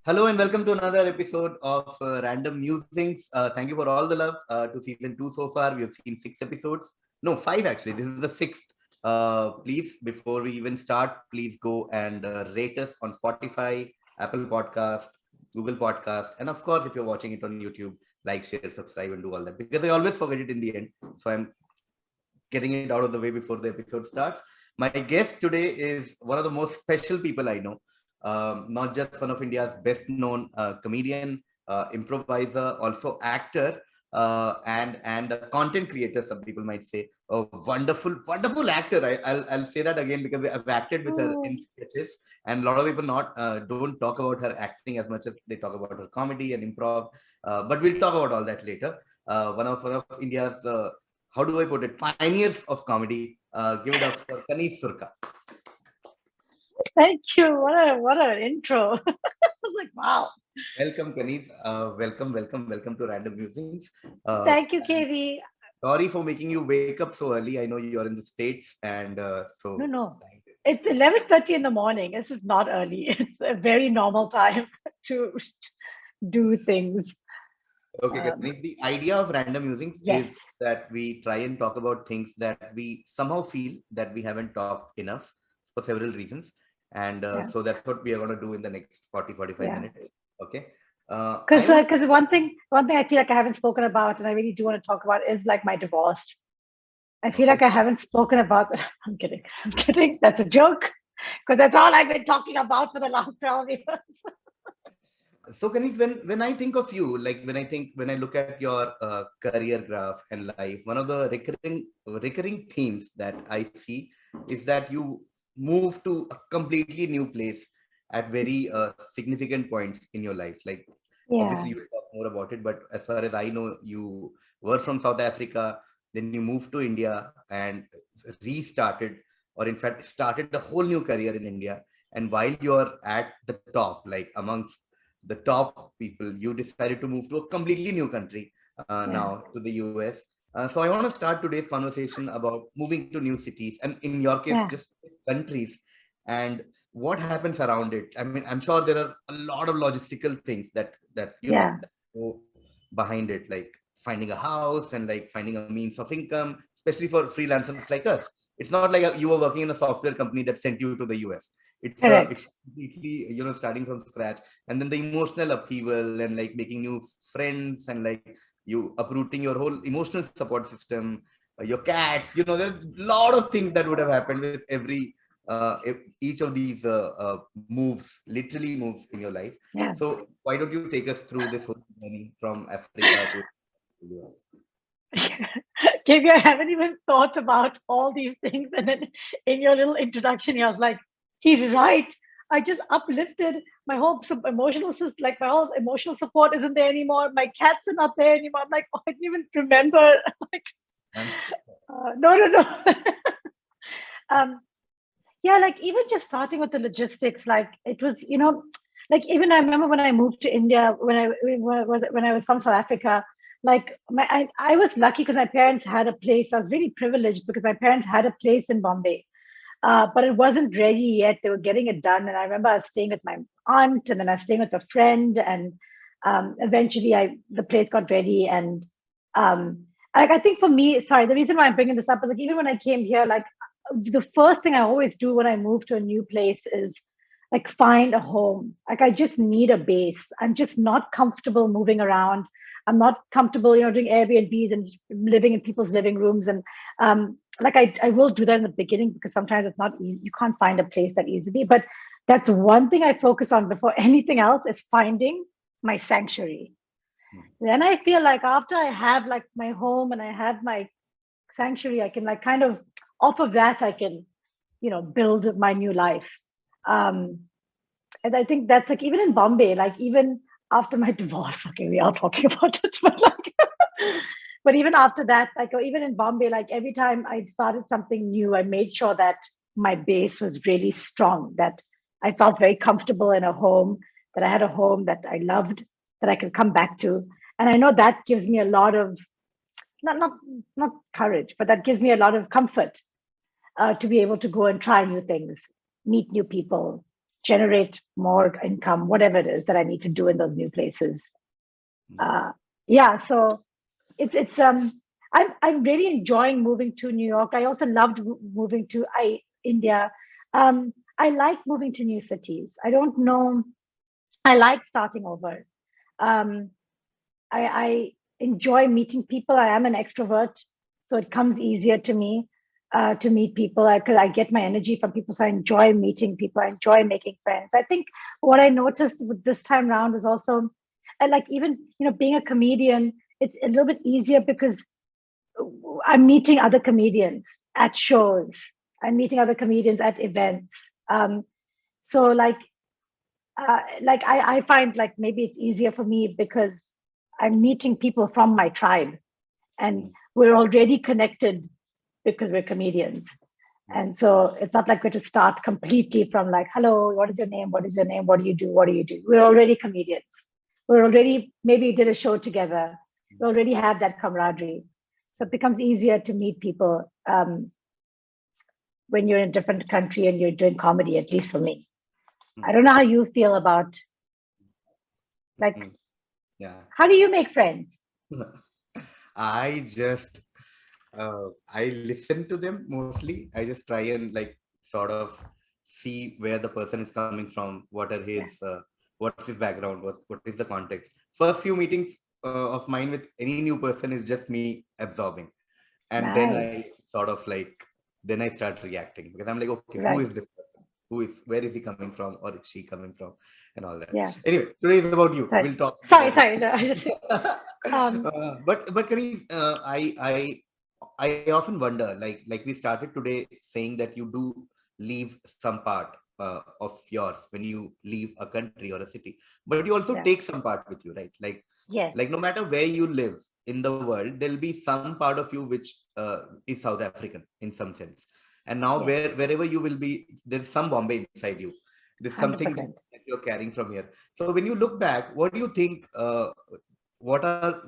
Hello and welcome to another episode of Random Musings. Thank you for all the love to season two so far. We have seen six episodes. No, five actually. This is the sixth. Please, before we even start, please go and rate us on Spotify, Apple Podcast, Google Podcast, and of course, if you're watching it on YouTube, like, share, subscribe, and do all that because I always forget it in the end. So I'm getting it out of the way before the episode starts. My guest today is one of the most special people I know. Not just one of India's best known comedian, improviser, also actor, and a content creator. Some people might say a wonderful actor. I'll say that again because I've acted with her Oh, in sketches, and a lot of people not don't talk about her acting as much as they talk about her comedy and improv. But we'll talk about all that later. One of India's how do I put it? Pioneers of comedy. Give it up for Kaneez Surka. thank you. What a intro. I was like, wow. Welcome, Kaneez. Welcome to Random Musings. Thank you, And KV. sorry for making you wake up so early. I know you are in the States, and No, so no. thank you. It's 11:30 in the morning. This is not early. It's a very normal time to do things. Okay, Um, Kaneez. The idea of Random Musings yes. is that we try and talk about things that we somehow feel that we haven't talked enough for several reasons. And Yeah. so that's what we are going to do in the next 40-45 Yeah. minutes. Okay. I Because want because one thing I feel like I haven't spoken about and I really do want to talk about is like my divorce. I feel like Okay. I haven't spoken about I'm kidding. I'm kidding. That's a joke. Because that's all I've been talking about for the last 12 years. So, Kanis, when I think of you, like when I look at your career graph and life, one of the recurring themes that I see is that you move to a completely new place at very significant points in your life. Like, Yeah. obviously, you will talk more about it, but as far as I know, you were from South Africa, then you moved to India and restarted, or in fact, started a whole new career in India. And while you're at the top, like amongst the top people, you decided to move to a completely new country Yeah. now to the US. So I want to start today's conversation about moving to new cities, and in your case, Yeah. just countries, and what happens around it. I mean, I'm sure there are a lot of logistical things that Yeah. that go behind it, like finding a house and like finding a means of income, especially for freelancers like us. It's not like you were working in a software company that sent you to the US. It's Correct. completely starting from scratch, and then the emotional upheaval and like making new friends and like you uprooting your whole emotional support system, your cats. There's a lot of things that would have happened with each of these moves, literally moves in your life. Yeah. So why don't you take us through this whole journey from Africa to the US? KV, I haven't even thought about all these things. And then in your little introduction, I was like, he's right. I just uplifted my whole emotional system, like my whole emotional support isn't there anymore. My cats are not there anymore. I'm like, oh, I didn't even remember. Like, I'm so no, no, no. um, yeah, like even just starting with the logistics, like it was, like even I remember when I moved to India, when I was from South Africa, like I was lucky because my parents had a place. I was really privileged because my parents had a place in Bombay, but it wasn't ready yet. They were getting it done, and I remember I was staying with my aunt, and then I was staying with a friend, and eventually the place got ready, and I think for me, sorry, the reason why I'm bringing this up is like even when I came here, like the first thing I always do when I move to a new place is like find a home. Like I just need a base. I'm just not comfortable moving around. I'm not comfortable, doing Airbnbs and living in people's living rooms. And like I will do that in the beginning because sometimes it's not easy. You can't find a place that easily. But that's one thing I focus on before anything else is finding my sanctuary. Then I feel like after I have like my home and I have my sanctuary, I can like kind of off of that I can build my new life. um and I think that's like even in Bombay, like even after my divorce, okay, we are talking about it, but like but even after that, like or even in Bombay, like every time I started something new, I made sure that my base was really strong, that I felt very comfortable in a home, that I had a home that I loved, that I could come back to. And I know that gives me a lot of not courage, but that gives me a lot of comfort to be able to go and try new things, meet new people. generate more income, whatever it is that I need to do in those new places. Yeah, so it's I'm really enjoying moving to New York. I also loved moving to India. I like moving to new cities. I don't know. I like starting over. Um, I enjoy meeting people. I am an extrovert, so it comes easier to me to meet people because I get my energy from people. So I enjoy meeting people. I enjoy making friends. I think what I noticed with this time round is also, like even being a comedian, it's a little bit easier because I'm meeting other comedians at shows. I'm meeting other comedians at events. So I find like maybe it's easier for me because I'm meeting people from my tribe and we're already connected because we're comedians. And so it's not like we have to start completely from like, hello, what is your name? What is your name? What do you do? What do you do? We're already comedians. We're already maybe did a show together. We already have that camaraderie. So it becomes easier to meet people when you're in a different country and you're doing comedy, at least for me. I don't know how you feel about like, how do you make friends? I just I listen to them mostly. I just try and like sort of see where the person is coming from, what are his what's his background, what is the context. First few meetings of mine with any new person is just me absorbing, and then I sort of like then I start reacting because I'm like, okay, who is this person? Where is he coming from or is she coming from, and all that. Anyway, today is about you. We'll talk. Sorry. No, but Kaneez, I often wonder, like we started today saying that you do leave some part of yours when you leave a country or a city, but you also take some part with you, right? Like no matter where you live in the world, there'll be some part of you which is South African in some sense. And now wherever you will be, there's some Bombay inside you. There's something that you're carrying from here. So when you look back, what do you think? What are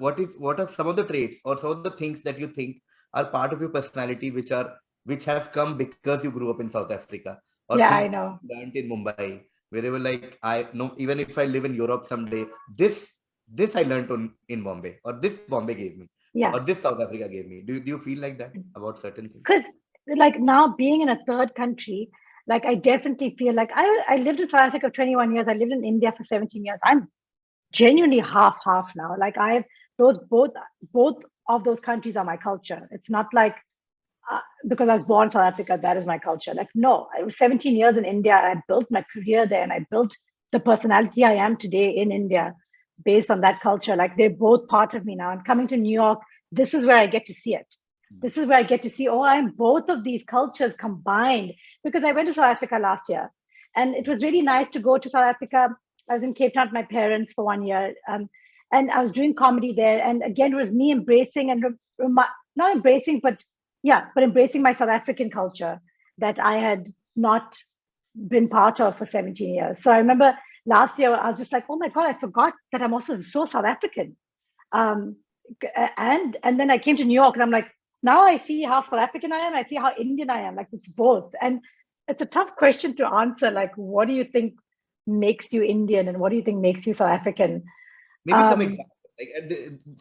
some of the traits or some of the things that you think are part of your personality which have come because you grew up in South Africa, or things I know you learned in Mumbai, wherever, like I know, even if I live in Europe someday, this I learned in Bombay, or this Bombay gave me, or this South Africa gave me. Do you feel like that about certain things? Because like now being in a third country, like I definitely feel like I lived in South Africa for 21 years. I lived in India for 17 years. I'm genuinely half now. Like both of those countries are my culture. It's not like because I was born in South Africa, that is my culture. Like no, I was 17 years in India. I built my career there, and I built the personality I am today in India based on that culture. Like they're both part of me now. And coming to New York, this is where I get to see it. This is where I get to see, I'm both of these cultures combined, because I went to South Africa last year and it was really nice to go to South Africa. I was in Cape Town with my parents for 1 year and I was doing comedy there. And again, it was me embracing and not embracing, but embracing my South African culture that I had not been part of for 17 years. So I remember last year, I was just like, oh my God, I forgot that I'm also so South African. And then I came to New York and I'm like, now I see how South African I am. I see how Indian I am. Like it's both. And it's a tough question to answer. Like, what do you think makes you Indian and what do you think makes you South African? Maybe some examples. Like at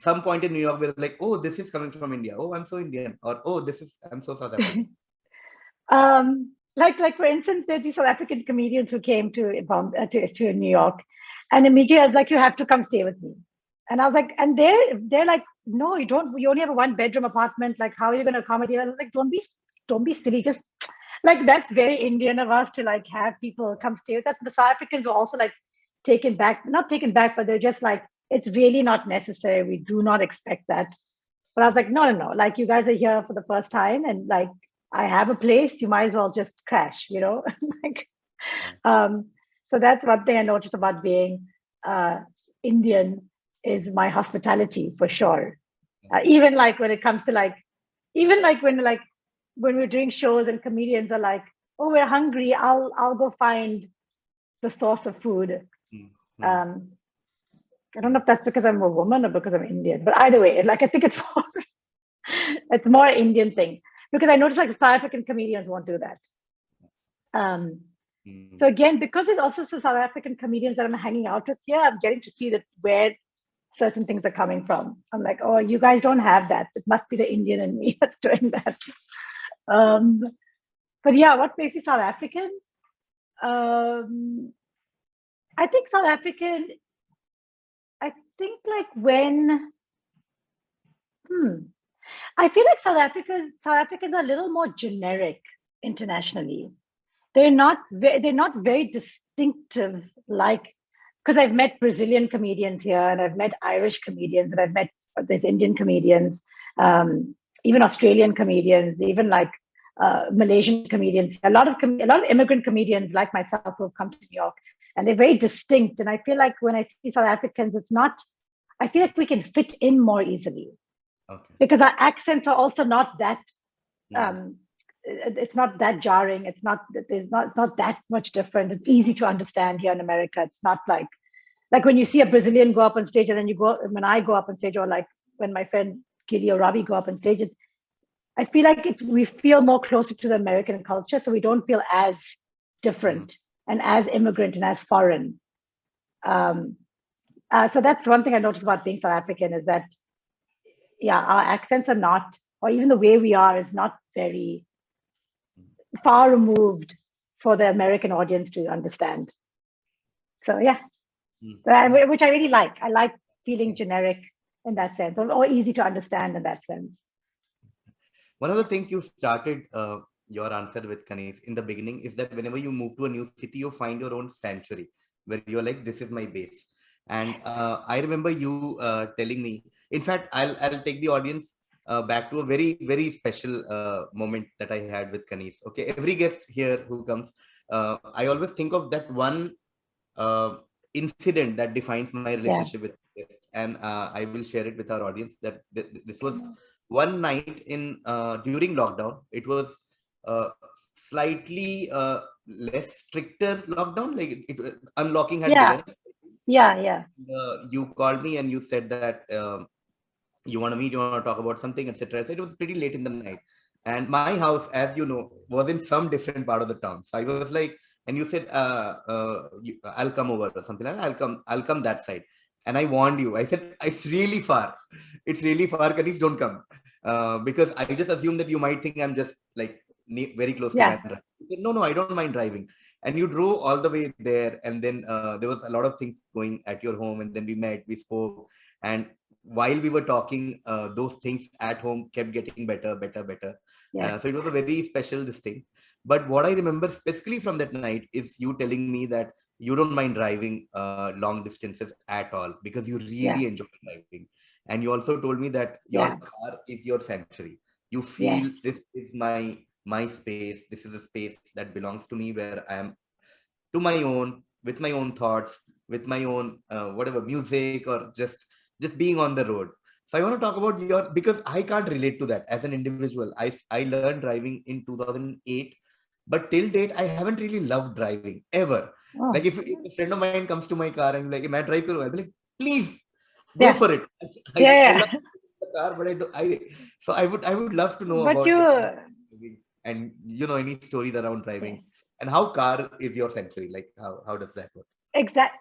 some point in New York, we're like, oh, this is coming from India. Oh, I'm so Indian. Or, oh, I'm so South African. Like for instance, there's these South African comedians who came to New York, and immediately I was like, you have to come stay with me. And I was like, and they're like, no, you don't. You only have a 1-bedroom apartment. Like, how are you going to accommodate? I was like, don't be silly. Just like that's very Indian of us to like have people come stay with us. The South Africans were also like not taken back, but they're just like, it's really not necessary. We do not expect that. But I was like, no. Like you guys are here for the first time, and like I have a place. You might as well just crash, like. So that's one thing I noticed about being Indian is my hospitality for sure. Even like when it comes to like, even like when we're doing shows and comedians are like, oh, we're hungry. I'll go find the source of food. I don't know if that's because I'm a woman or because I'm Indian, but either way, like I think it's more Indian thing because I noticed like the South African comedians won't do that. So again, because there's also some South African comedians that I'm hanging out with here, I'm getting to see that where certain things are coming from. I'm like, oh, you guys don't have that. It must be the Indian in me that's doing that. Um, but yeah, what makes you South African? I think South African, I think like when, I feel like South Africans are a little more generic internationally. They're not very distinctive, like, because I've met Brazilian comedians here, and I've met Irish comedians, and I've met there's Indian comedians, even Australian comedians, even like Malaysian comedians. A lot of immigrant comedians like myself who have come to New York, and they're very distinct. And I feel like when I see South Africans, it's not. I feel like we can fit in more easily, because our accents are also not that. It's not that jarring. It's not that much different. It's easy to understand here in America. It's not like when you see a Brazilian go up on stage, and then when I go up on stage, or like when my friend Gilly or Ravi go up on stage, I feel like we feel more closer to the American culture, so we don't feel as different and as immigrant and as foreign. So that's one thing I noticed about being South African, is that, yeah, our accents are not, or even the way we are is not very far removed for the American audience to understand. So yeah, which I really like. I like feeling generic in that sense, or easy to understand in that sense. One of the things you started your answer with, Kaneez, in the beginning is that whenever you move to a new city, you find your own sanctuary where you're like, this is my base. And I remember you telling me, in fact, I'll take the audience back to a very, very special moment that I had with Kaneez. Okay, every guest here who comes, I always think of that one incident that defines my relationship with guest, and I will share it with our audience. That this was one night in during lockdown. It was slightly less stricter lockdown, like unlocking had begun. You called me and you said that you want to meet, you want to talk about something, etc. So it was pretty late in the night, and my house, as you know, was in some different part of the town. So I was like, and you said, I'll come over or something like that. I'll come that side. And I warned you. I said, it's really far. It's really far. Kaneez, don't come. Because I just assumed that you might think I'm just like very close to Bandra. You said, no, I don't mind driving. And you drove all the way there. And then there was a lot of things going at your home. And then we met, we spoke. And while we were talking, those things at home kept getting better. So it was a very special this thing. But what I remember specifically from that night is you telling me that you don't mind driving long distances at all because you really enjoy driving. And you also told me that your car is your sanctuary. You feel this is my space. This is a space that belongs to me, where I am to my own, with my own thoughts, with my own whatever music, or just being on the road. So I want to talk about your, because I can't relate to that as an individual. I learned driving in 2008, but till date I haven't really loved driving ever. Like if a friend of mine comes to my car and like, "May I drive you?" I'll be like, "Please go for it." I love the car, but so I would love to know about and any stories around driving and how car is your sanctuary. Like how does that work? Exactly.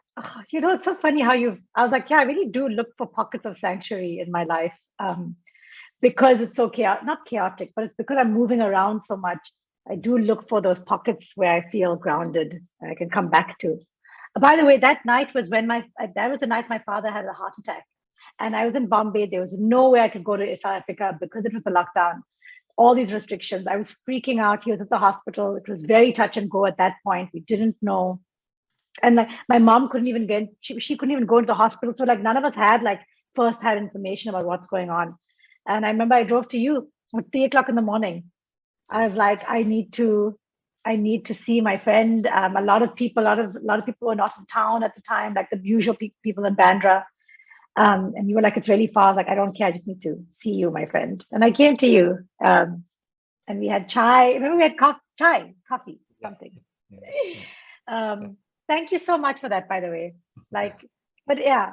It's so funny how I was like, I really do look for pockets of sanctuary in my life, because it's so not chaotic, but it's because I'm moving around so much. I do look for those pockets where I feel grounded and I can come back to. By the way, that night was when that was the night my father had a heart attack, and I was in Bombay. There was no way I could go to South Africa because it was a lockdown. All these restrictions. I was freaking out. He was at the hospital. It was very touch and go at that point. We didn't know. And like my mom couldn't even she couldn't even go into the hospital. So like none of us had like first-hand information about what's going on. And I remember I drove to you at 3:00 in the morning. I was like, I need to see my friend. A lot of people were not in town at the time, like the usual people in Bandra. And you were like, it's really far. I was like, I don't care. I just need to see you, my friend. And I came to you, and we had chai. Remember, we had coffee, something. Thank you so much for that, by the way. But yeah,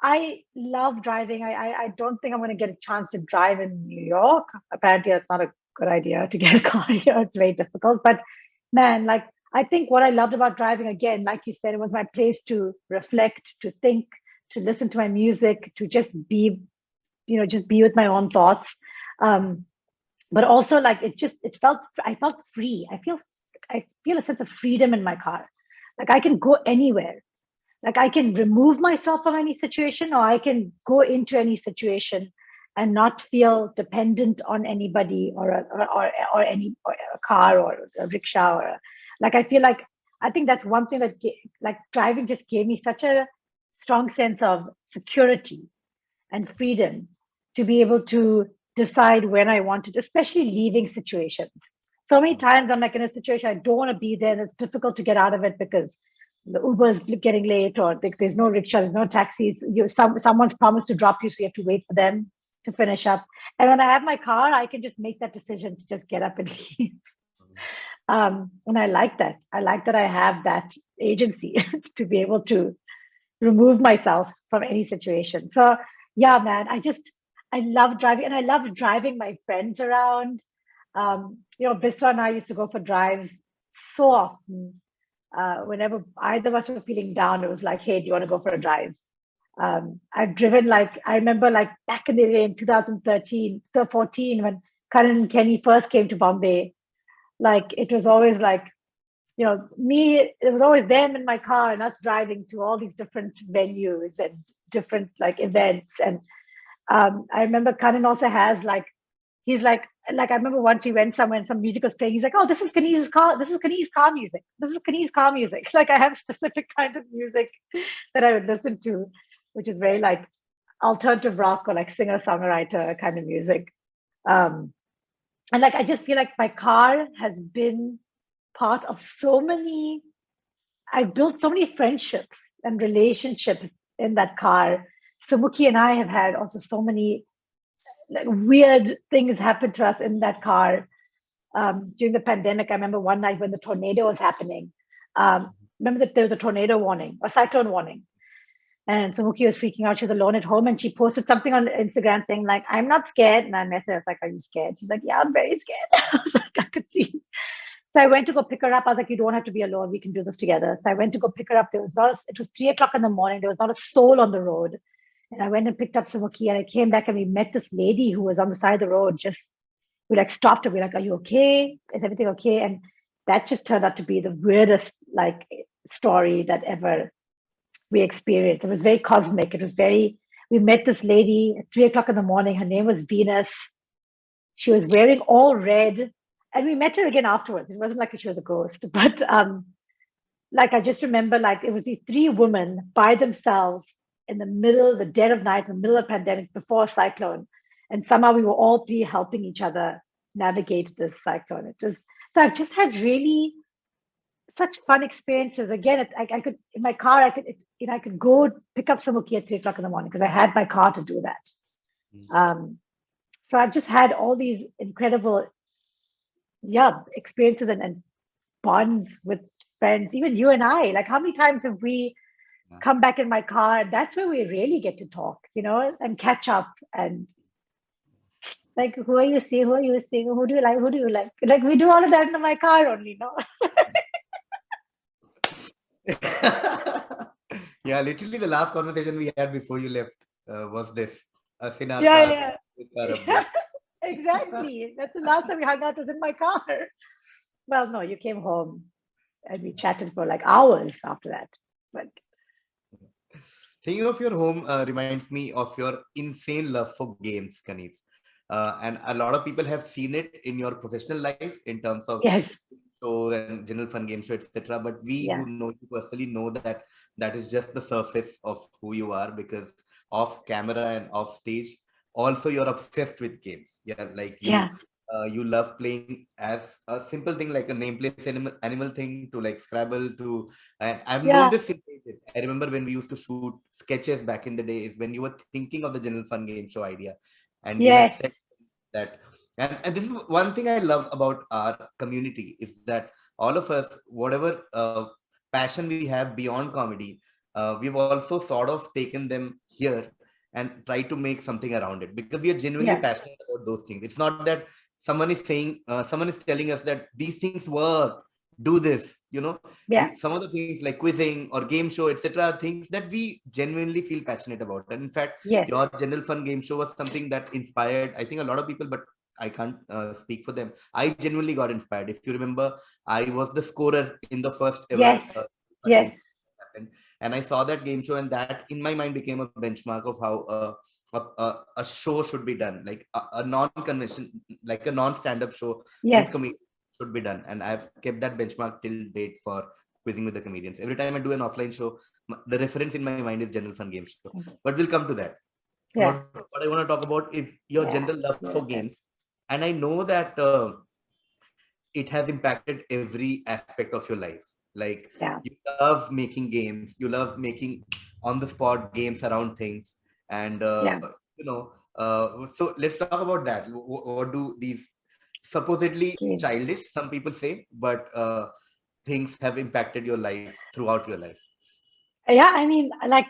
I love driving. I don't think I'm going to get a chance to drive in New York. Apparently, that's not a good idea to get a car here. It's very difficult. But man, like I think what I loved about driving, again, like you said, it was my place to reflect, to think, to listen to my music, to just be, just be with my own thoughts. Um, but also like I felt free. I feel a sense of freedom in my car. Like I can go anywhere. Like I can remove myself from any situation, or I can go into any situation and not feel dependent on anybody or any or a car or a rickshaw like I feel like I think that's one thing that like driving just gave me such a strong sense of security and freedom to be able to decide when I wanted, especially leaving situations. So many times I'm like in a situation I don't want to be there, and it's difficult to get out of it because the Uber is getting late, or there's no rickshaw, there's no taxis. Someone's promised to drop you, so you have to wait for them to finish up. And when I have my car, I can just make that decision to just get up and leave. And I like that. I like that I have that agency to be able to remove myself from any situation. So yeah, man, I love driving, and I love driving my friends around. Biswa and I used to go for drives so often. Whenever either of us were feeling down, it was like, hey, do you want to go for a drive? I've driven I remember like back in the day in 2013, 14, when Karan and Kenny first came to Bombay, like it was always like, it was always them in my car and us driving to all these different venues and different like events. And I remember Karan also has like, he's like I remember once we went somewhere and some music was playing. He's like, "Oh, this is Kaneez's car. This is Kaneez's car music. This is Kaneez's car music." Like I have specific kind of music that I would listen to, which is very like alternative rock or like singer songwriter kind of music. Um, and like I just feel like my car has been part of so many. I've built so many friendships and relationships in that car. Sumukhi and I have had also so many like weird things happen to us in that car. During the pandemic, I remember one night when the tornado was happening. Remember that there was a tornado warning, a cyclone warning. And so Mookie was freaking out. She was alone at home, and she posted something on Instagram saying, like, "I'm not scared." And I messaged her, I was like, "Are you scared?" She's like, "Yeah, I'm very scared." I was like, I could see. So I went to go pick her up. I was like, "You don't have to be alone. We can do this together." So I went to go pick her up. It was 3 o'clock in the morning. There was not a soul on the road. And I went and picked up Sumuki, and I came back and we met this lady who was on the side of the road. We like stopped her. We're like, "Are you okay? Is everything okay?" And that just turned out to be the weirdest like story that ever we experienced. It was very cosmic. We met this lady at 3 o'clock in the morning. Her name was Venus. She was wearing all red. And we met her again afterwards. It wasn't like she was a ghost, but like I just remember like it was these 3 women by themselves in the dead of night, in the middle of a pandemic before a cyclone. And somehow we were all 3 helping each other navigate this cyclone. So I've just had really such fun experiences. Again, I could in my car, I could go pick up Samuki at 3 o'clock in the morning because I had my car to do that. So I've just had all these incredible, experiences and bonds with friends. Even you and I, like how many times have we come back in my car? That's where we really get to talk, and catch up and like, who are you seeing? Who are you seeing? Who do you like? Who do you like? Like we do all of that in my car only, no? Yeah, literally the last conversation we had before you left was this. Us in our car Yeah. with our Yeah, updates. exactly. That's the last time we hung out was in my car. Well, no, you came home and we chatted for like hours after that. But Thinking of your home reminds me of your insane love for games, Kaneez. And a lot of people have seen it in your professional life in terms of yes, shows and general fun games, etc. But we who yeah, know you personally know that that is just the surface of who you are, because off camera and off stage, also you're obsessed with games. Yeah, like yeah, you love playing as a simple thing like a nameplate animal thing to like Scrabble to, and I've known yeah, this since ages. I remember when we used to shoot sketches back in the days when you were thinking of the general fun game show idea, and you had yes, said that, and this is one thing I love about our community is that all of us, whatever passion we have beyond comedy, we've also sort of taken them here and try to make something around it because we are genuinely yeah, passionate about those things. It's not that someone is saying, someone is telling us that these things work, do this, you know, Yeah. some of the things like quizzing or game show, etc., things that we genuinely feel passionate about. And in fact, Yes. your General Fun game show was something that inspired, I think, a lot of people, but I can't speak for them. I genuinely got inspired. If you remember, I was the scorer in the first ever Yes. fun Yes. game happened, and I saw that game show, and that in my mind became a benchmark of how a show should be done, like a non-convention, like a non-stand-up show with Yes. comedians should be done. And I've kept that benchmark till date for quizzing with the comedians. Every time I do an offline show, the reference in my mind is General Fun game show. But we'll come to that. Yeah. What I want to talk about is your Yeah. general love for Yeah. games. And I know that it has impacted every aspect of your life. Like, Yeah. you love making games, you love making on the spot games around things. And, Yeah. so let's talk about that. What do these supposedly Okay. childish, some people say, but things have impacted your life throughout your life? Yeah, I mean, like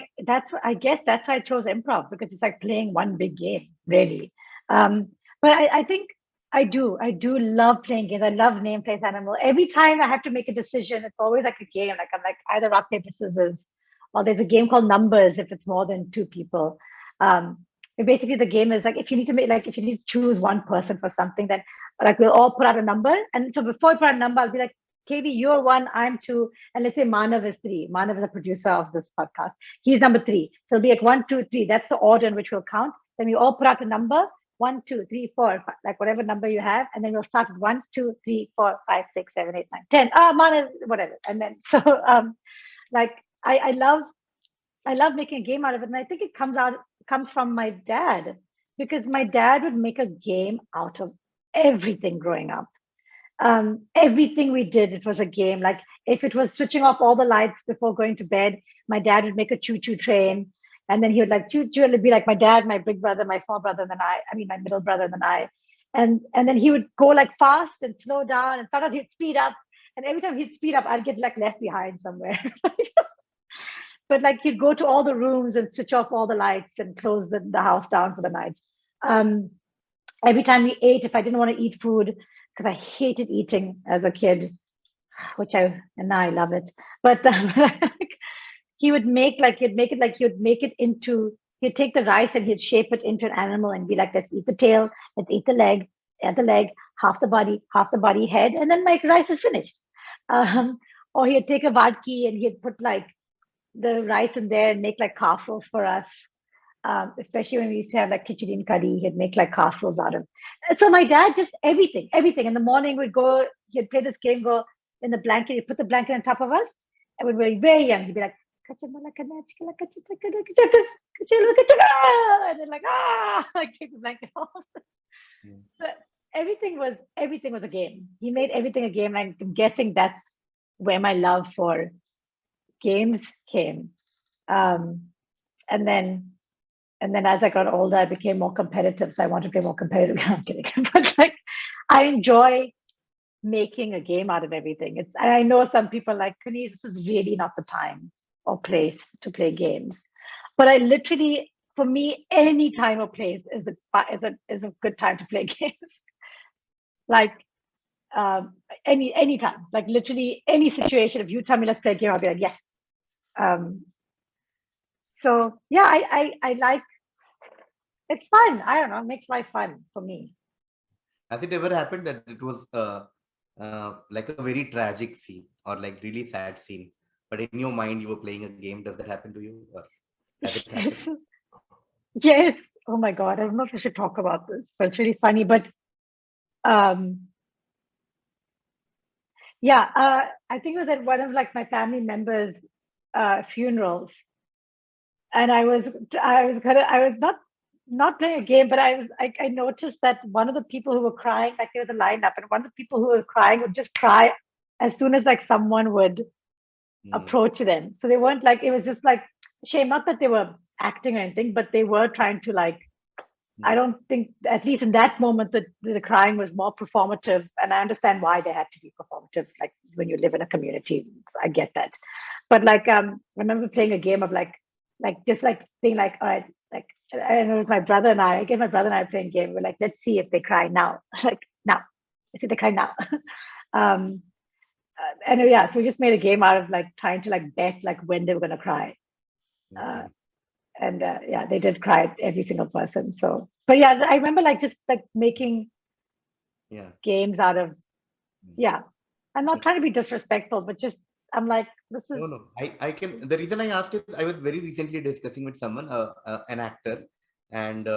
I guess that's why I chose improv, because it's like playing one big game, really. But I think I do love playing games. I love name, place, animal. Every time I have to make a decision, it's always like a game. Like I'm like either rock, paper, scissors, or there's a game called numbers if it's more than two people. Basically the game is like if you need to make like if you need to choose one person for something, then like we'll all put out a number. And so before I put out a number, I'll be like, KB, you're one, I'm two, and let's say Manav is three. Manav is a producer of this podcast. He's number three. So it'll be like one, two, three. That's the order in which we'll count. Then we all put out a number, one, two, three, four, five, like whatever number you have. And then we'll start with one, two, three, four, five, six, seven, eight, nine, 10. Manav, whatever. And then, so like I love making a game out of it. And I think it comes from my dad, because my dad would make a game out of everything growing up. Everything we did, it was a game. Like if it was switching off all the lights before going to bed, my dad would make a choo-choo train. And then he would like choo-choo. It'd be like my dad, my big brother, my small brother, and then I mean my middle brother, and then I. And then he would go like fast and slow down, and sometimes he'd speed up. And every time he'd speed up, I'd get like left behind somewhere. But like he'd go to all the rooms and switch off all the lights and close the house down for the night. Um, every time we ate, if I didn't want to eat food, because I hated eating as a kid, and now I love it. But he would make like he'd take the rice and he'd shape it into an animal and be like, let's eat the tail, let's eat the leg, half the body, head, and then my rice is finished. Or he'd take a vatki and he'd put like the rice in there and make like castles for us. Especially when we used to have like khichdi and curry, he'd make like castles out of. And so my dad just everything. In the morning we'd go, he'd play this game, go in the blanket, he'd put the blanket on top of us. And when we were very young, he'd be like, and then like like take the blanket off. So everything was a game. He made everything a game. I'm guessing that's where my love for games came. And then as I got older, I became more competitive. So I want to play more competitive. I'm kidding. But like, I enjoy making a game out of everything. I know some people are like, Kaneez, this is really not the time or place to play games. But I literally, for me, any time or place is a good time to play games. Like any time, like literally any situation. If you tell me let's play a game, I'll be like, yes. So yeah, I like, it's fun. I don't know, it makes life fun for me. Has it ever happened that it was like a very tragic scene or like really sad scene, but in your mind you were playing a game? Does that happen to you, or has it happened? Yes. Yes. Oh my God. I don't know if I should talk about this, but it's really funny. But yeah, I think it was at one of like my family members' funerals, and I was not playing a game, but I noticed that one of the people who were crying, like there was a lineup, and one of the people who was crying would just cry as soon as like someone would approach them. So they weren't like, it was just like shame, not that they were acting or anything, but they were trying to like, I don't think, at least in that moment, that the crying was more performative. And I understand why they had to be performative. Like when you live in a community, I get that. But like, I remember playing a game of like just like being like, all right, like, and it was my brother and I get my brother and I playing a game. We're like, let's see if they cry now. Like now, let's see if they cry now. and yeah, so we just made a game out of like trying to like bet like when they were gonna cry. Uh, Okay. and yeah, they did cry, every single person. So, but yeah, I remember like just like making Yeah. games out of, yeah. I'm not But trying to be disrespectful, but just I'm like, this is no, no. I can. The reason I asked is I was very recently discussing with someone, an actor, and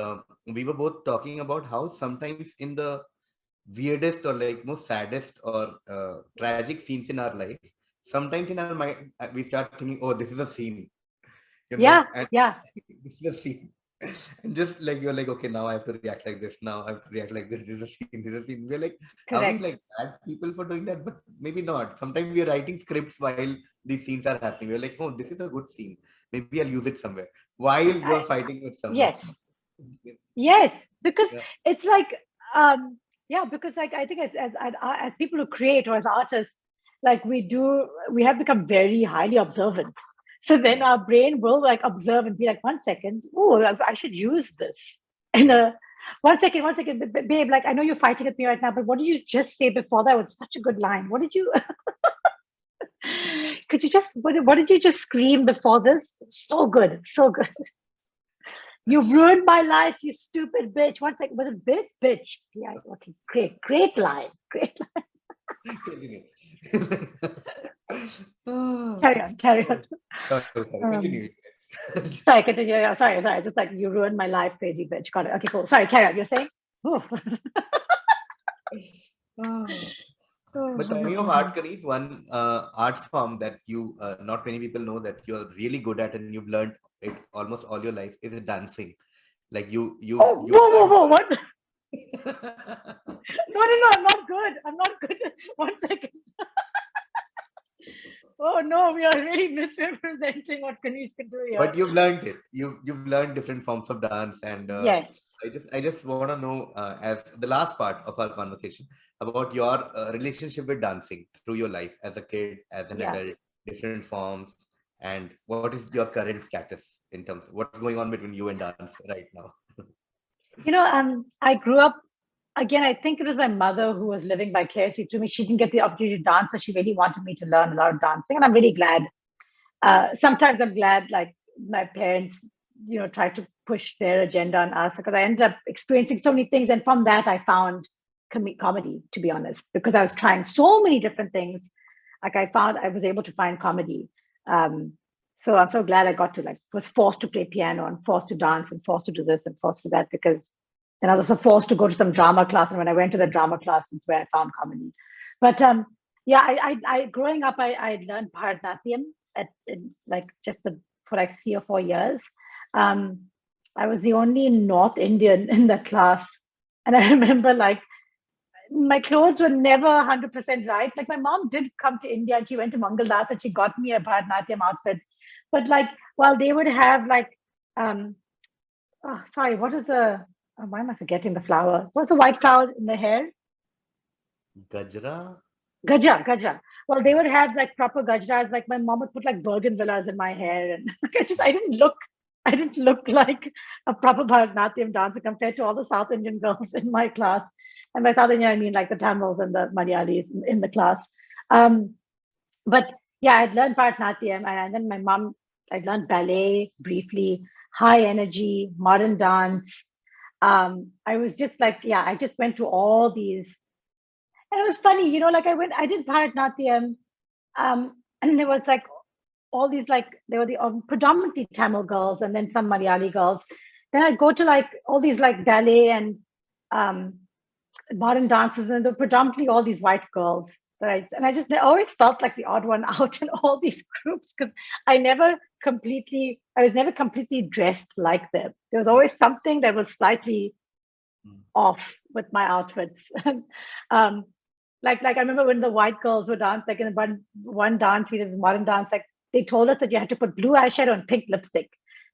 we were both talking about how sometimes in the weirdest or like most saddest or tragic scenes in our life, sometimes in our mind we start thinking, "Oh, this is a scene," yeah, and yeah, this is a scene. And just like you're like, okay, now I have to react like this. Now I have to react like this. This is a scene. This is a scene. We're like, are we correct. like bad people for doing that? But maybe not. Sometimes we are writing scripts while these scenes are happening. We're like, oh, this is a good scene. Maybe I'll use it somewhere while you're I, fighting with someone. yes, yes, because Yeah. it's like, yeah, because like I think as people who create or as artists, like we have become very highly observant. So then Yeah. our brain will like observe and be like, 1 second, oh, I should use this. And Yeah. 1 second, babe, like I know you're fighting with me right now, but what did you just say before that? Was such a good line. What did you? Could you just what did you just scream before this? So good, so good. You ruined my life, you stupid bitch. 1 second, was it bitch? Yeah, okay, great line, great line. Continue. Ah, Carry on. oh, sorry. Um, Continue. sorry, continue. Yeah, sorry. Just like you ruined my life, crazy bitch. Got it. Okay, cool. Sorry, carry on. You're saying? Oh. Ah. But talking of Oh. art, Kaneez, one art form that you not many people know that you're really good at and you've learned it almost all your life is dancing. Like Oh, you've whoa! learned. What? No, I'm not good. I'm not good. 1 second. Oh no, we are really misrepresenting what Kaneez can do here. But you've learned it. You've learned different forms of dance, and Yes. I just want to know as the last part of our conversation about your relationship with dancing through your life as a kid, as an Yeah. adult, different forms, and what is your current status in terms of what's going on between you and dance right now? I grew up again. I think it was my mother who was living vicariously through me. She didn't get the opportunity to dance, so she really wanted me to learn a lot of dancing, and I'm really glad. Sometimes I'm glad, like my parents, tried to push their agenda on us because I ended up experiencing so many things, and from that I found comedy. To be honest, because I was trying so many different things, like I found I was able to find comedy. Um, so I'm so glad I got to like was forced to play piano and forced to dance and forced to do this and forced to do that because then I was also forced to go to some drama class. And when I went to the drama class, it's where I found comedy. But yeah, I growing up, I learned Bharatanatyam like just for like 3 or 4 years. Um, I was the only North Indian in the class. And I remember like my clothes were never 100% right. Like my mom did come to India and she went to Mangaldas and she got me a Bharatanatyam outfit. But like, while they would have like, um, oh, sorry, what is why am I forgetting the flower? What's the white flower in the hair? Gajra? Gaja. Well, they would have like proper gajras. Like my mom would put like Bergen villas in my hair, and I didn't look like a proper Bharatanatyam dancer compared to all the South Indian girls in my class. And by South Indian, I mean like the Tamils and the Malayalis in the class. Um, but yeah, I'd learned Bharatanatyam, and then my mom, I learned ballet briefly, high energy, modern dance. I was just like, yeah, I just went to all these and it was funny, like I did Bharatnatyam, and there was like all these like there were the predominantly Tamil girls and then some Malayali girls. Then I'd go to like all these like ballet and um, modern dances, and they're predominantly all these white girls. I always felt like the odd one out in all these groups because I was never completely dressed like them. There was always something that was slightly off with my outfits. um, like I remember when the white girls would dance, like in one dance we did modern dance, like they told us that you had to put blue eyeshadow and pink lipstick.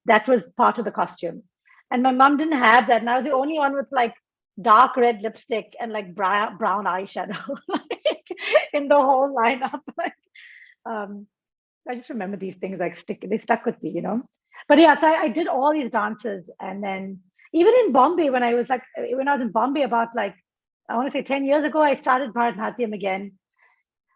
That was part of the costume. And my mom didn't have that. And I was the only one with like dark red lipstick and like brown eyeshadow like, in the whole lineup. Like, um, I just remember these things like they stuck with me. But yeah, so I did all these dances, and then even in Bombay when I was in Bombay about like I want to say 10 years ago, I started Bharatanatyam again.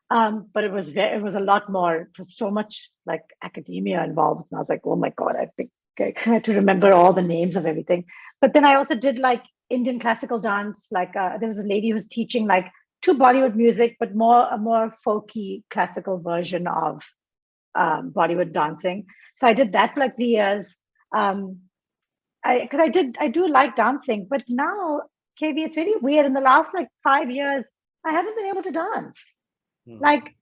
But it was a lot more. It was so much like academia involved. And I was like, oh my God, I think I had to remember all the names of everything. But then I also did like Indian classical dance. Like there was a lady who was teaching like to Bollywood music, but a more folky classical version of Bollywood dancing. So I did that for like 3 years. Um, because I do like dancing, but now, KV, it's really weird. In the last like 5 years, I haven't been able to dance. Like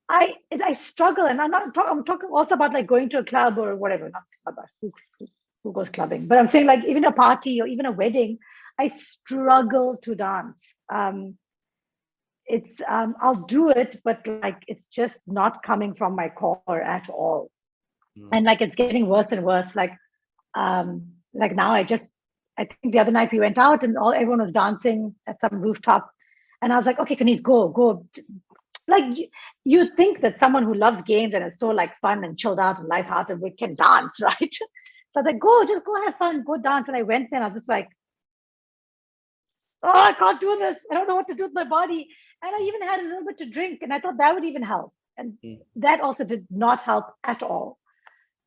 I struggle, and I'm talking also about like going to a club or whatever. Not about who goes clubbing, but I'm saying like even a party or even a wedding, I struggle to dance. It's I'll do it, but like it's just not coming from my core at all, and like it's getting worse and worse. Like now I think the other night we went out and everyone was dancing at some rooftop, and I was like, okay, Kaneez, go. Like you think that someone who loves games and is so like fun and chilled out and lighthearted, we can dance, right? So I was like, just go have fun, go dance. And I went there and I was just like, oh, I can't do this. I don't know what to do with my body. And I even had a little bit to drink, and I thought that would even help. And that also did not help at all.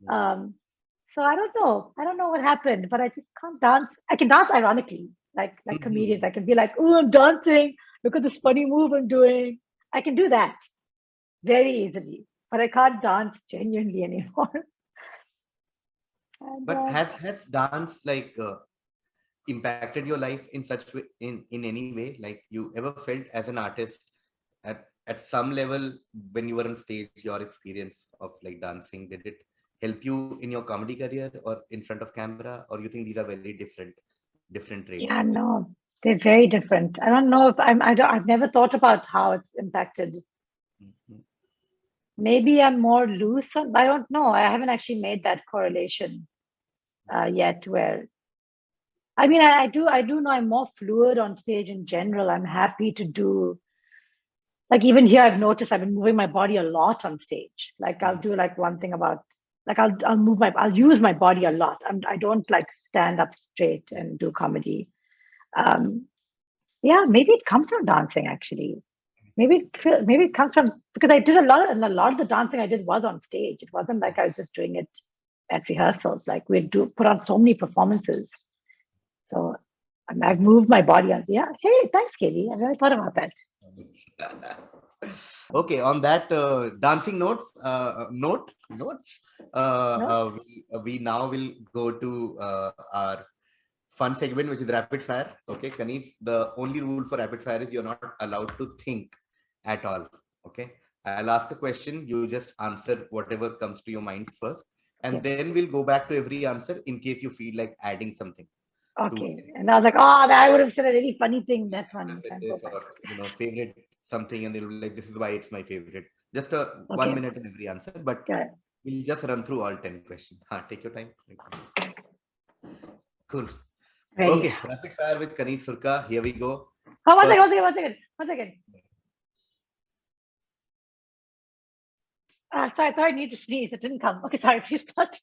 So I don't know. I don't know what happened, but I just can't dance. I can dance ironically, like comedians. I can be like, oh, I'm dancing. Look at this funny move I'm doing. I can do that very easily, but I can't dance genuinely anymore. And, But has dance like impacted your life in such way, in any way? Like you ever felt as an artist at some level when you were on stage, your experience of like dancing, did it help you in your comedy career or in front of camera, or you think these are very different traits? yeah, no, they're very different. I don't know if I've never thought about how it's impacted. Maybe I'm more loose. I don't know. I haven't actually made that correlation yet. Where I mean, I do know I'm more fluid on stage in general. I'm happy to do. Like even here, I've noticed I've been moving my body a lot on stage. Like I'll do like one thing about like I'll use my body a lot. I don't like stand up straight and do comedy. Yeah, maybe it comes from dancing actually. Maybe it comes from because I did a lot of the dancing I did was on stage. It wasn't like I was just doing it at rehearsals. Like we'd put on so many performances. So I've moved my body on. Yeah. Hey, thanks, Katie. I never thought about that. Okay, on that dancing notes, we now will go to our fun segment, which is rapid fire. Okay, Kaneez, the only rule for rapid fire is you're not allowed to think at all. Okay, I'll ask a question, you just answer whatever comes to your mind first, and then we'll go back to every answer in case you feel like adding something. Okay, and I was like, oh, I would have said a really funny thing that one. Or favorite something, and they'll be like, this is why it's my favorite. Just 1 minute in every answer, but we'll just run through all 10 questions. Take your time. Cool. Ready. Okay, rapid fire with Kaneez, Surka. Here we go. Oh, one second. Sorry, I thought I need to sneeze. It didn't come. Okay, sorry, please start.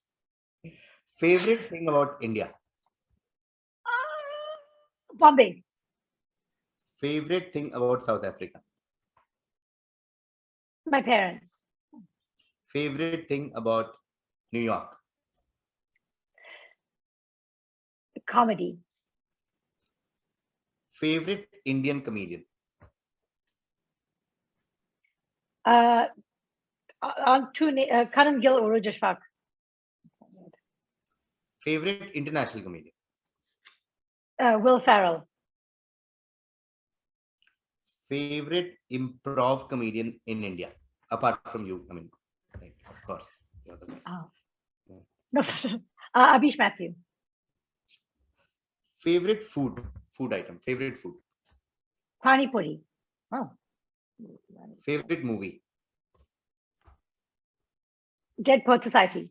Favorite thing about India? Bombay. Favorite thing about South Africa? My parents. Favorite thing about New York? Comedy. Favorite Indian comedian? Karan Gill or Rajashfaq. Favorite international comedian? Will Ferrell. Favorite improv comedian in India, apart from you? I mean, like, of course, you're the best. No, Abhish Matthew. Favorite food item? Favorite food? Pani puri. Oh. Favorite movie? Dead Poet Society.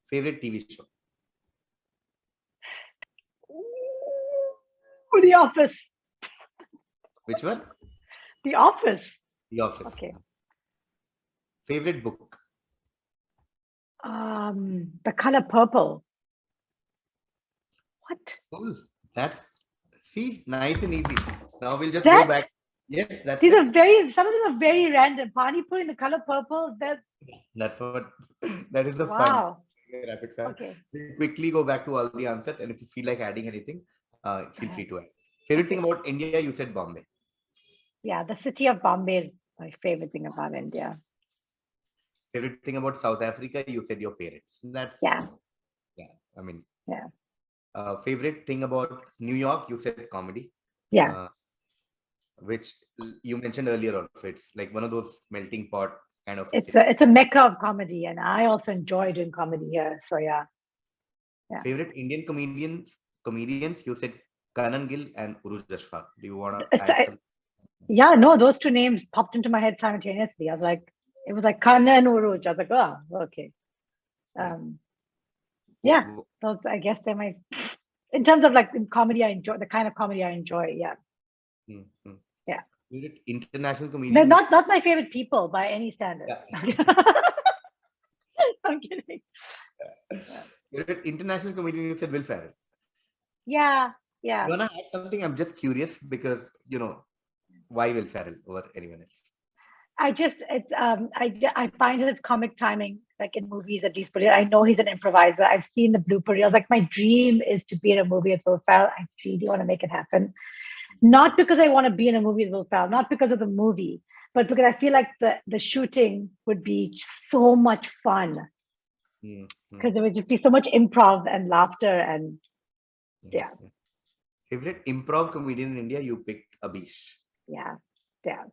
Favorite TV show? The Office. Which one? The Office. The Office. Okay. Favorite book? The Color Purple. What? Cool. That's nice and easy. Now we'll just go back. Yes, that's These it. are very, some of them are very random. Pani puri in the color purple. That's what, that is the fun. Wow. Rapid fire. Okay. We quickly go back to all the answers, and if you feel like adding anything, feel Uh-huh. free to add. Favorite thing Okay. about India, you said Bombay. Yeah, the city of Bombay is my favorite thing about India. Favorite thing about South Africa, you said your parents. That's, Yeah, yeah. I mean, yeah, favorite thing about New York, you said comedy. yeah. Uh, which you mentioned earlier also. It's like one of those melting pot kind of a city. It's a mecca of comedy, and I also enjoy doing comedy here. So yeah, yeah. Favorite Indian comedians, you said Kanan Gill and Uruj Ashfaq. Do you want to It's add some? yeah, no, those two names popped into my head simultaneously. I was like, it was like Khanna and Uruj. I was like, oh, okay. Yeah. Yeah, those I guess they're my in terms of like in comedy I enjoy the kind of comedy I enjoy. Yeah, Mhm. yeah. Favorite international But comedian, you not my favorite people by any standard. yeah. I'm kidding. Yeah, Favorite international comedian, you said Will Ferrell. yeah, You yeah. wanna add something? I'm just curious because why Will Ferrell over anyone else? I just it's I find his comic timing like in movies at least brilliant. I know he's an improviser. I've seen the blooper reels. Like my dream is to be in a movie with Will Ferrell. I really want to make it happen. Not because I want to be in a movie with Will Ferrell, not because of the movie, but because I feel like the shooting would be so much fun Mhm. because there would just be so much improv and laughter and yeah, Mhm. Favorite improv comedian in India, you picked Abish. yeah, yeah.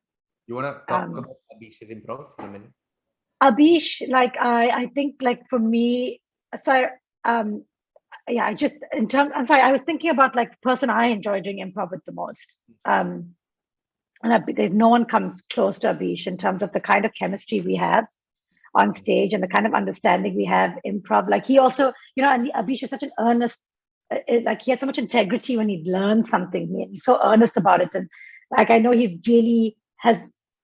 You wanna talk Um, about Abish's improv for a minute? Abish, like I think like for me, so um yeah, I just in terms I'm sorry, I was thinking about like the person I enjoy doing improv with the most. And there's no one comes close to Abish in terms of the kind of chemistry we have on stage and the kind of understanding we have improv. Like he also, and Abish is such an earnest, like he has so much integrity when he learns something. He's so earnest about it, and like I know he really has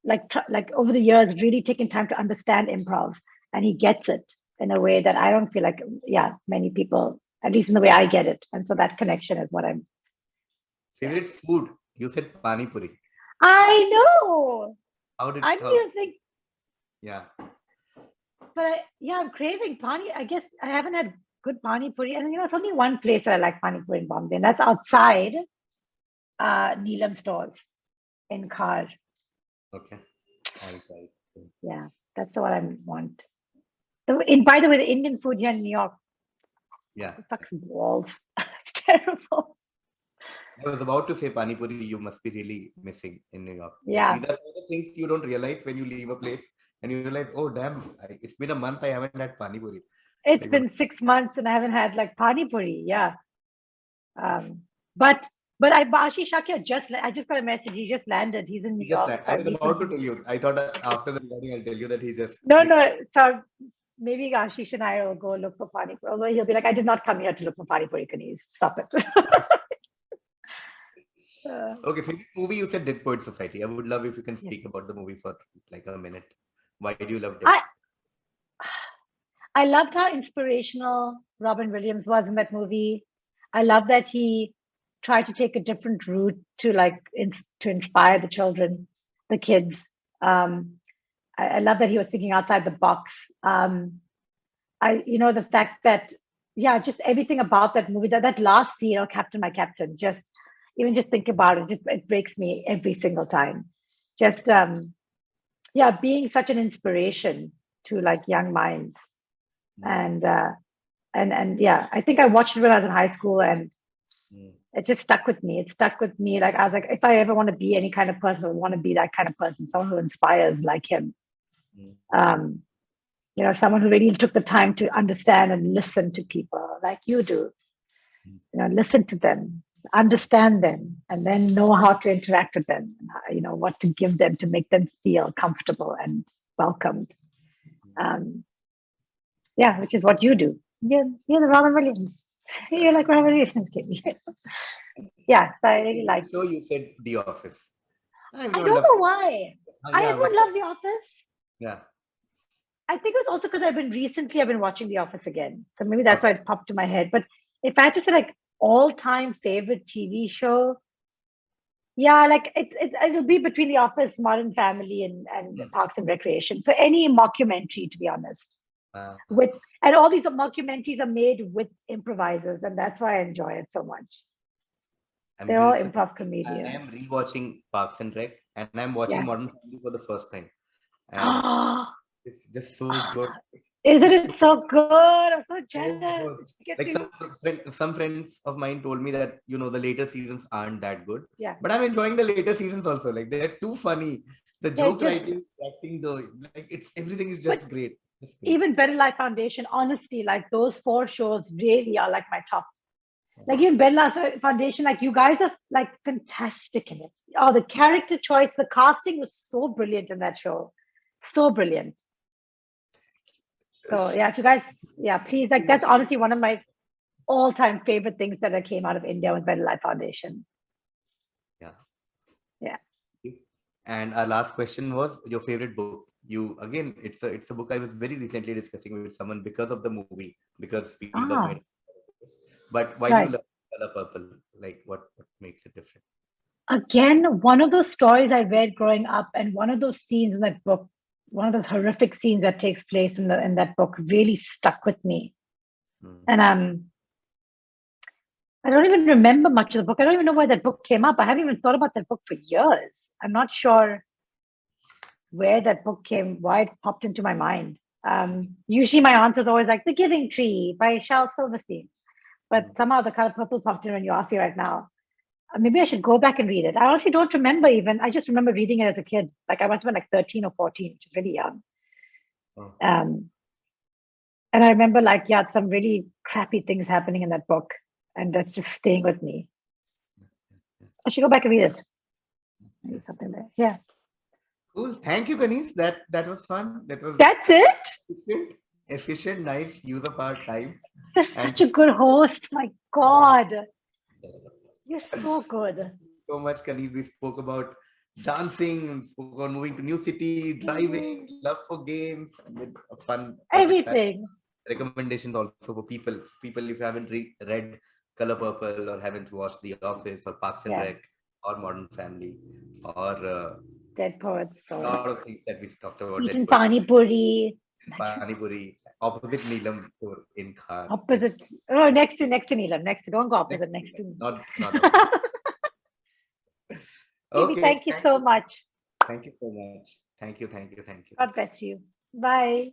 like over the years really taken time to understand improv, and he gets it in a way that I don't feel like many people, at least in the way I get it, and so that connection is what I'm. Yeah, Favorite food, you said Pani Puri. I know. How did I didn't how? even think, Yeah. but I'm craving pani. I guess I haven't had good pani puri, and it's only one place that I like pani puri in Bombay, and that's outside Neelam stores in Khar. Okay. I'll try. Yeah, that's what I want. By the way, the Indian food here in New York Yeah. sucks balls. It's terrible. I was about to say Pani Puri, you must be really missing in New York. Like Yeah, these are some of the things you don't realize when you leave a place and you realize, oh damn, it's been a month I haven't had Pani Puri. it's Like what? been 6 months and I haven't had like pani puri. Yeah, but Ashish Shakya I just got a message. He just landed. He's in New He just York, like so I I was need to. about to tell you. I thought after the recording I'll tell you that he just No, no. So maybe Ashish and I will go look for Pani Puri. Although he'll be like, I did not come here to look for Pani Puri, Kaneez. Stop it. Okay, favorite movie you said Dead Poet Society. I would love if you can Yeah. speak about the movie for like a minute. Why do you love Dead? I I loved how inspirational Robin Williams was in that movie. I love that he tried to take a different route to to inspire the children, the kids. Um, I love that he was thinking outside the box. The fact that just everything about that movie, that last scene, Captain, my Captain, just even just think about it, just it breaks me every single time. Just being such an inspiration to like young minds. Mm, And I think I watched it when I was in high school, and mm, it just stuck with me. It stuck with me. Like I was like, if I ever want to be any kind of person, I want to be that kind of person, someone who inspires like him. mm, Um, someone who really took the time to understand and listen to people like you do. mm, Listen to them, understand them, and then know how to interact with them. What to give them to make them feel comfortable and welcomed. Um, which is what you do. You're the Robin Williams. You're like Robin Williams, Katie. Yeah, so I really like. favorite show you said The Office. I Everyone don't loves. know why. Yeah, Everyone loves The Office. yeah. I think it's also because I've been watching The Office again. So maybe that's Okay. why it popped to my head. But if I had to say like all-time favorite TV show, Yeah, like it'll be between The Office, Modern Family, and Parks and Recreation. So any mockumentary, to be honest, Uh, with and all these mockumentaries are made with improvisers, and that's why I enjoy it so much. I'm They're all really excited. improv I comedians. am rewatching Parks and Rec, and I'm watching Yeah. Modern Family for the first time, and it's just so good. Isn't It's so, it so good? I'm so so jealous. good. You should get Like to. some friends of mine told me that the later seasons aren't that good, Yeah. but I'm enjoying the later seasons also. Like they're too funny. The They're joke just, writing, acting, though, like it's everything is but just great. Just great. even Better Life Foundation, honestly, like those four shows really are like my top. Like even Better Life Foundation, like you guys are like fantastic in it. Oh, the character choice, the casting was so brilliant in that show. So brilliant. So yeah, if you guys, yeah, please, like that's honestly one of my all-time favorite things that came out of India was Better Life Foundation. Yeah. Yeah. And our last question was your favorite book. You again, it's a book I was very recently discussing with someone because of the movie, because Spielberg made Ah, it. But why do you right. love Color Purple? Like what makes it different? Again, one of those stories I read growing up, and one of those scenes in that book, one of those horrific scenes that takes place in that book, really stuck with me. And I don't even remember much of the book. I don't even know where that book came up. I haven't even thought about that book for years. I'm not sure where that book why it popped into my mind. Usually my answer is always like The Giving Tree by Charles Silverstein. But somehow The Color Purple popped in when you asked me right now. Maybe I should go back and read it. I honestly don't remember even. I just remember reading it as a kid. Like I must have been like 13 or 14, which is really young. Oh. And I remember like, yeah, some really crappy things happening in that book. And that's just staying with me. I should go back and read it. Maybe something there. Yeah. Cool. Thank you, Kaneez. That was fun. That was That's it. efficient, nice use of our time. You're And such a good host. My God. You're so good. so much, Kaneez. We spoke about dancing, spoke about moving to new city, driving, love for games, and with a fun topics. Everything. Recommendations also for people if you haven't read Color Purple or haven't watched The Office or Parks and Yeah. Rec or Modern Family or Dead Poets a Soul. lot of things that we talked about. Eaten Pani Puri. Pani Puri, opposite Neelam store in Khar. Opposite. Oh, next to Neelam. Next to. Don't go opposite. Next to. Not opposite. Maybe Okay, thank you so much. thank you so much. Thank you. God bless you. Bye.